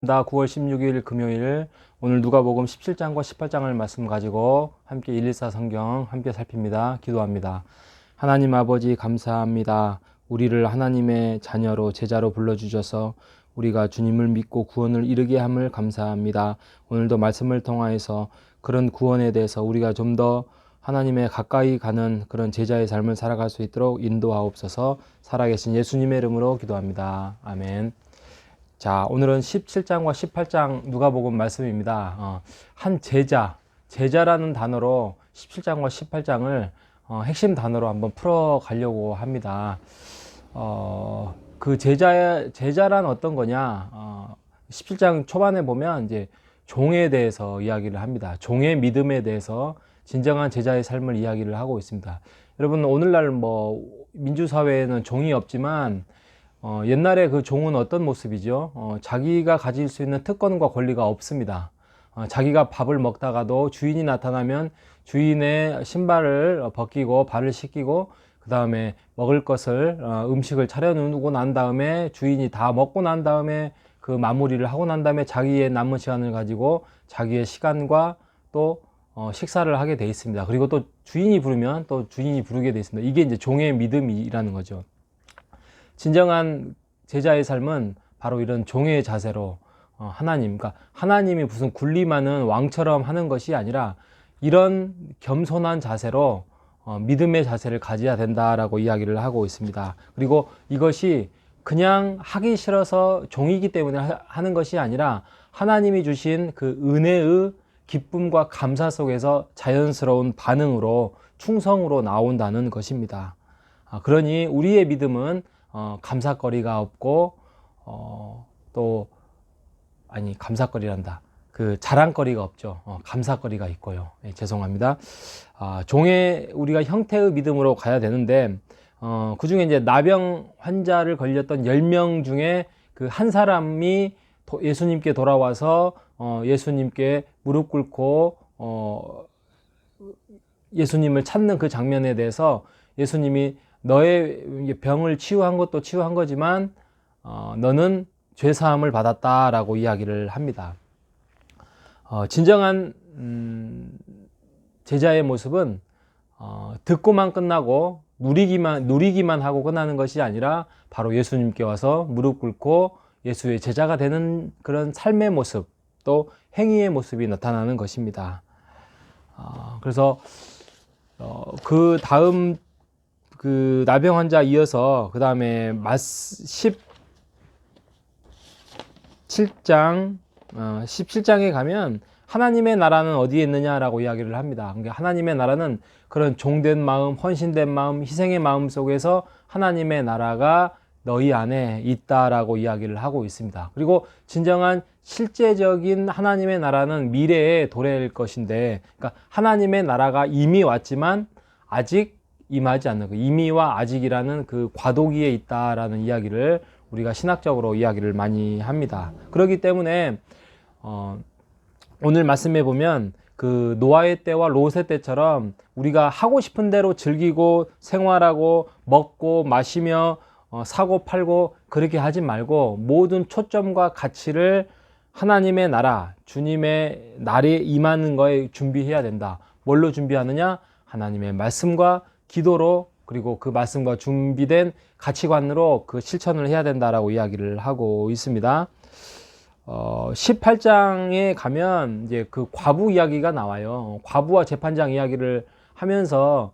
나 9월 16일 금요일 오늘 누가복음 17장과 18장을 말씀 가지고 함께 114 성경 함께 살핍니다. 기도합니다. 하나님 아버지 감사합니다. 우리를 하나님의 자녀로 제자로 불러주셔서 우리가 주님을 믿고 구원을 이루게 함을 감사합니다. 오늘도 말씀을 통하여서 그런 구원에 대해서 우리가 좀 더 하나님의 가까이 가는 그런 제자의 삶을 살아갈 수 있도록 인도하옵소서. 살아계신 예수님의 이름으로 기도합니다. 아멘. 자, 오늘은 17장과 18장 누가복음 말씀입니다. 한 제자라는 단어로 17장과 18장을 핵심 단어로 한번 풀어가려고 합니다. 그 제자란 어떤 거냐? 17장 초반에 보면 이제 종에 대해서 이야기를 합니다. 종의 믿음에 대해서 진정한 제자의 삶을 이야기를 하고 있습니다. 여러분, 오늘날 민주사회에는 종이 없지만 옛날에 그 종은 어떤 모습이죠? 자기가 가질 수 있는 특권과 권리가 없습니다. 자기가 밥을 먹다가도 주인이 나타나면 주인의 신발을 벗기고 발을 씻기고 그 다음에 먹을 것을 음식을 차려놓고 난 다음에 주인이 다 먹고 난 다음에 그 마무리를 하고 난 다음에 자기의 남은 시간을 가지고 자기의 시간과 또 식사를 하게 돼 있습니다. 그리고 또 주인이 부르면 또 주인이 부르게 돼 있습니다. 이게 이제 종의 믿음이라는 거죠. 진정한 제자의 삶은 바로 이런 종의 자세로 그러니까 하나님이 무슨 군림하는 왕처럼 하는 것이 아니라 이런 겸손한 자세로 믿음의 자세를 가져야 된다라고 이야기를 하고 있습니다. 그리고 이것이 그냥 하기 싫어서 종이기 때문에 하는 것이 아니라 하나님이 주신 그 은혜의 기쁨과 감사 속에서 자연스러운 반응으로 충성으로 나온다는 것입니다. 그러니 우리의 믿음은 감사거리가 없고 감사거리란다. 그 자랑거리가 없죠. 감사거리가 있고요. 네, 죄송합니다. 종의 우리가 형태의 믿음으로 가야 되는데 그 중에 이제 나병 환자를 걸렸던 10명 중에 그 한 사람이 예수님께 돌아와서 예수님께 무릎 꿇고 예수님을 찾는 그 장면에 대해서 예수님이 너의 병을 치유한 것도 치유한 거지만 너는 죄사함을 받았다라고 이야기를 합니다. 진정한 제자의 모습은 듣고만 끝나고 누리기만 하고 끝나는 것이 아니라 바로 예수님께 와서 무릎 꿇고 예수의 제자가 되는 그런 삶의 모습 또 행위의 모습이 나타나는 것입니다. 그래서 그 다음 그 나병 환자 이어서 그 다음에 17장에 가면 하나님의 나라는 어디에 있느냐라고 이야기를 합니다. 그러니까 하나님의 나라는 그런 종된 마음, 헌신된 마음, 희생의 마음 속에서 하나님의 나라가 너희 안에 있다라고 이야기를 하고 있습니다. 그리고 진정한 실제적인 하나님의 나라는 미래에 도래할 것인데, 그러니까 하나님의 나라가 이미 왔지만 아직 임하지 않는 그 이미와 아직이라는 그 과도기에 있다라는 이야기를 우리가 신학적으로 이야기를 많이 합니다. 그렇기 때문에 오늘 말씀에 보면 그 노아의 때와 롯의 때처럼 우리가 하고 싶은 대로 즐기고 생활하고 먹고 마시며 사고 팔고 그렇게 하지 말고 모든 초점과 가치를 하나님의 나라, 주님의 날에 임하는 거에 준비해야 된다. 뭘로 준비하느냐? 하나님의 말씀과 기도로 그리고 그 말씀과 준비된 가치관으로 그 실천을 해야 된다라고 이야기를 하고 있습니다. 18장에 가면 이제 그 과부 이야기가 나와요. 과부와 재판장 이야기를 하면서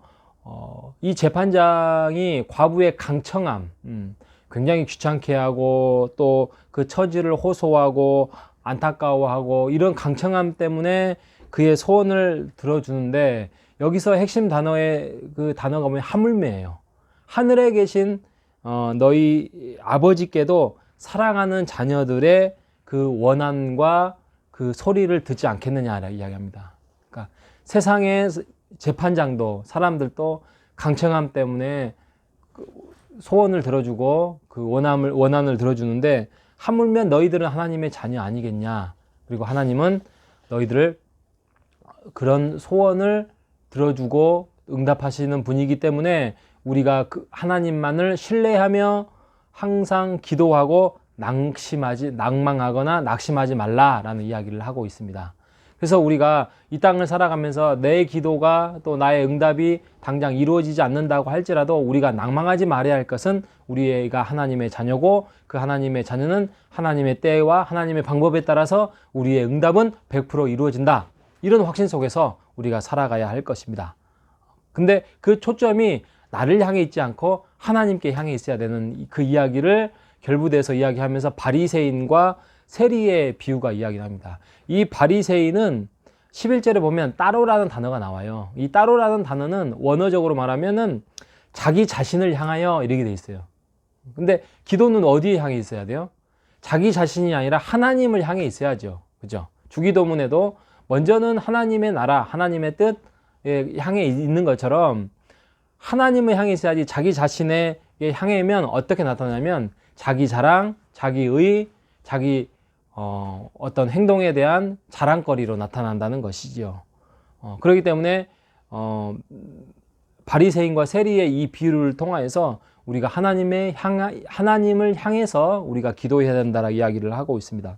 이 재판장이 과부의 강청함, 굉장히 귀찮게 하고 또 그 처지를 호소하고 안타까워하고 이런 강청함 때문에 그의 소원을 들어주는데 여기서 핵심 단어의 그 단어가 뭐냐면 하물매예요. 하늘에 계신 너희 아버지께도 사랑하는 자녀들의 그 원한과 그 소리를 듣지 않겠느냐라고 이야기합니다. 그러니까 세상의 재판장도 사람들도 강청함 때문에 소원을 들어주고 그 원한을 들어주는데 하물며 너희들은 하나님의 자녀 아니겠냐. 그리고 하나님은 너희들을 그런 소원을 들어주고 응답하시는 분이기 때문에 우리가 그 하나님만을 신뢰하며 항상 기도하고 낭망하거나 낙심하지 말라라는 이야기를 하고 있습니다. 그래서 우리가 이 땅을 살아가면서 내 기도가 또 나의 응답이 당장 이루어지지 않는다고 할지라도 우리가 낭망하지 말아야 할 것은 우리가 하나님의 자녀고 그 하나님의 자녀는 하나님의 때와 하나님의 방법에 따라서 우리의 응답은 100% 이루어진다. 이런 확신 속에서 우리가 살아가야 할 것입니다. 근데 그 초점이 나를 향해 있지 않고 하나님께 향해 있어야 되는 그 이야기를 결부돼서 이야기하면서 바리새인과 세리의 비유가 이야기합니다. 이 바리새인은 11절에 보면 따로라는 단어가 나와요. 이 따로라는 단어는 원어적으로 말하면은 자기 자신을 향하여 이렇게 돼 있어요. 근데 기도는 어디에 향해 있어야 돼요? 자기 자신이 아니라 하나님을 향해 있어야죠. 그죠? 주기도문에도 먼저는 하나님의 나라, 하나님의 뜻에 향해 있는 것처럼 하나님을 향해 있어야지 자기 자신에 향해면 어떻게 나타나냐면 자기 자랑, 자기의, 자기 어떤 행동에 대한 자랑거리로 나타난다는 것이지요. 그렇기 때문에 바리새인과 세리의 이 비유를 통하여서 우리가 하나님을 향해서 우리가 기도해야 된다라고 이야기를 하고 있습니다.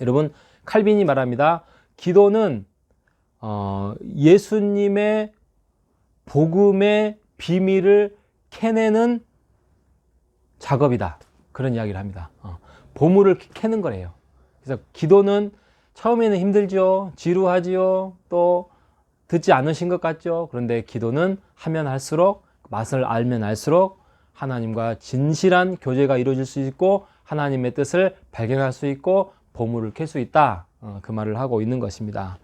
여러분, 칼빈이 말합니다. 기도는 예수님의 복음의 비밀을 캐내는 작업이다. 그런 이야기를 합니다. 보물을 캐는 거래요. 그래서 기도는 처음에는 힘들죠. 지루하지요. 또 듣지 않으신 것 같죠. 그런데 기도는 하면 할수록, 맛을 알면 알수록 하나님과 진실한 교제가 이루어질 수 있고 하나님의 뜻을 발견할 수 있고 보물을 캘 수 있다. 그 말을 하고 있는 것입니다.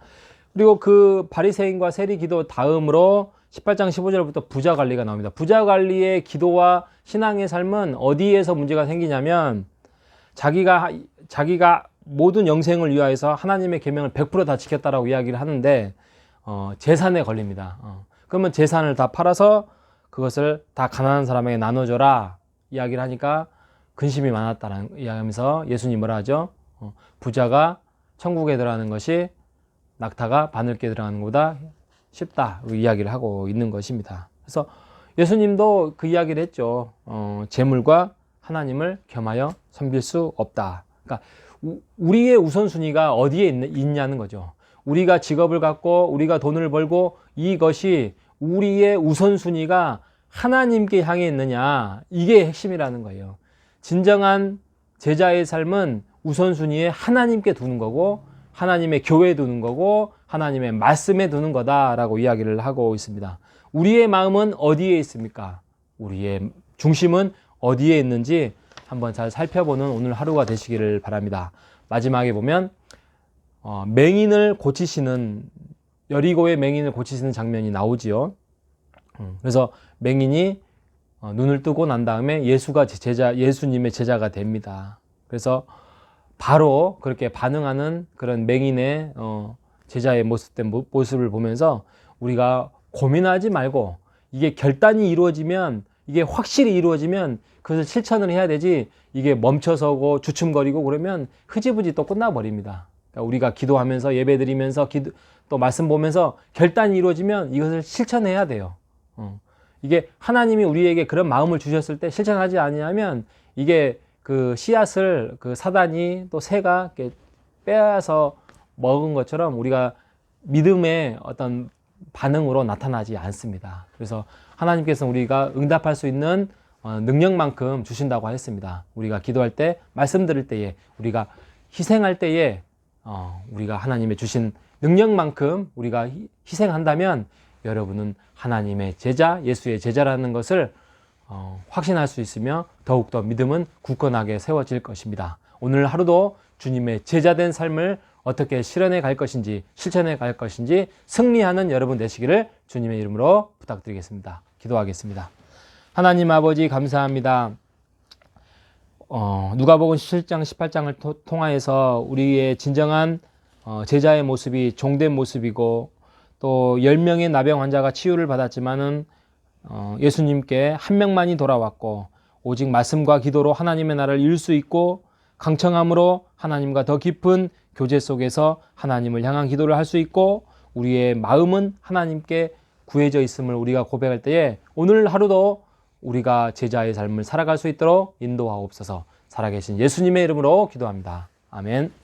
그리고 그 바리새인과 세리 기도 다음으로 18장 15절부터 부자 관리가 나옵니다. 부자 관리의 기도와 신앙의 삶은 어디에서 문제가 생기냐면 자기가 모든 영생을 위하여서 하나님의 계명을 100% 다 지켰다라고 이야기를 하는데 재산에 걸립니다. 그러면 재산을 다 팔아서 그것을 다 가난한 사람에게 나눠줘라 이야기를 하니까 근심이 많았다는 이야기하면서 예수님이 뭐라 하죠? 부자가 천국에 들어가는 것이 낙타가 바늘게 들어가는 것보다 쉽다 이야기를 하고 있는 것입니다. 그래서 예수님도 그 이야기를 했죠. 재물과 하나님을 겸하여 섬길 수 없다. 그러니까 우리의 우선순위가 어디에 있냐는 거죠. 우리가 직업을 갖고 우리가 돈을 벌고 이것이 우리의 우선순위가 하나님께 향해 있느냐, 이게 핵심이라는 거예요. 진정한 제자의 삶은 우선순위에 하나님께 두는 거고 하나님의 교회에 두는 거고 하나님의 말씀에 두는 거다라고 이야기를 하고 있습니다. 우리의 마음은 어디에 있습니까? 우리의 중심은 어디에 있는지 한번 잘 살펴보는 오늘 하루가 되시기를 바랍니다. 마지막에 보면 맹인을 고치시는, 여리고의 맹인을 고치시는 장면이 나오지요. 그래서 맹인이 눈을 뜨고 난 다음에 예수님의 제자가 됩니다. 그래서 바로 그렇게 반응하는 그런 맹인의 제자의 모습을 보면서 우리가 고민하지 말고 이게 결단이 이루어지면, 이게 확실히 이루어지면 그것을 실천을 해야 되지, 이게 멈춰서고 주춤거리고 그러면 흐지부지 또 끝나버립니다. 그러니까 우리가 기도하면서 예배드리면서 또 말씀 보면서 결단이 이루어지면 이것을 실천해야 돼요. 이게 하나님이 우리에게 그런 마음을 주셨을 때 실천하지 않으면 이게 그 씨앗을 그 사단이 또 새가 이렇게 빼앗아 먹은 것처럼 우리가 믿음의 어떤 반응으로 나타나지 않습니다. 그래서 하나님께서 우리가 응답할 수 있는 능력만큼 주신다고 했습니다. 우리가 기도할 때, 말씀 들을 때에, 우리가 희생할 때에 우리가 하나님의 주신 능력만큼 우리가 희생한다면 여러분은 하나님의 제자, 예수의 제자라는 것을 확신할 수 있으며 더욱더 믿음은 굳건하게 세워질 것입니다. 오늘 하루도 주님의 제자된 삶을 어떻게 실현해 갈 것인지, 실천해 갈 것인지 승리하는 여러분 되시기를 주님의 이름으로 부탁드리겠습니다. 기도하겠습니다. 하나님 아버지 감사합니다. 누가복음 17장 18장을 통하여서 우리의 진정한 제자의 모습이 종된 모습이고 또 10명의 나병 환자가 치유를 받았지만은 예수님께 한 명만이 돌아왔고 오직 말씀과 기도로 하나님의 나라를 이룰 수 있고 강청함으로 하나님과 더 깊은 교제 속에서 하나님을 향한 기도를 할 수 있고 우리의 마음은 하나님께 구해져 있음을 우리가 고백할 때에 오늘 하루도 우리가 제자의 삶을 살아갈 수 있도록 인도하옵소서. 살아계신 예수님의 이름으로 기도합니다. 아멘.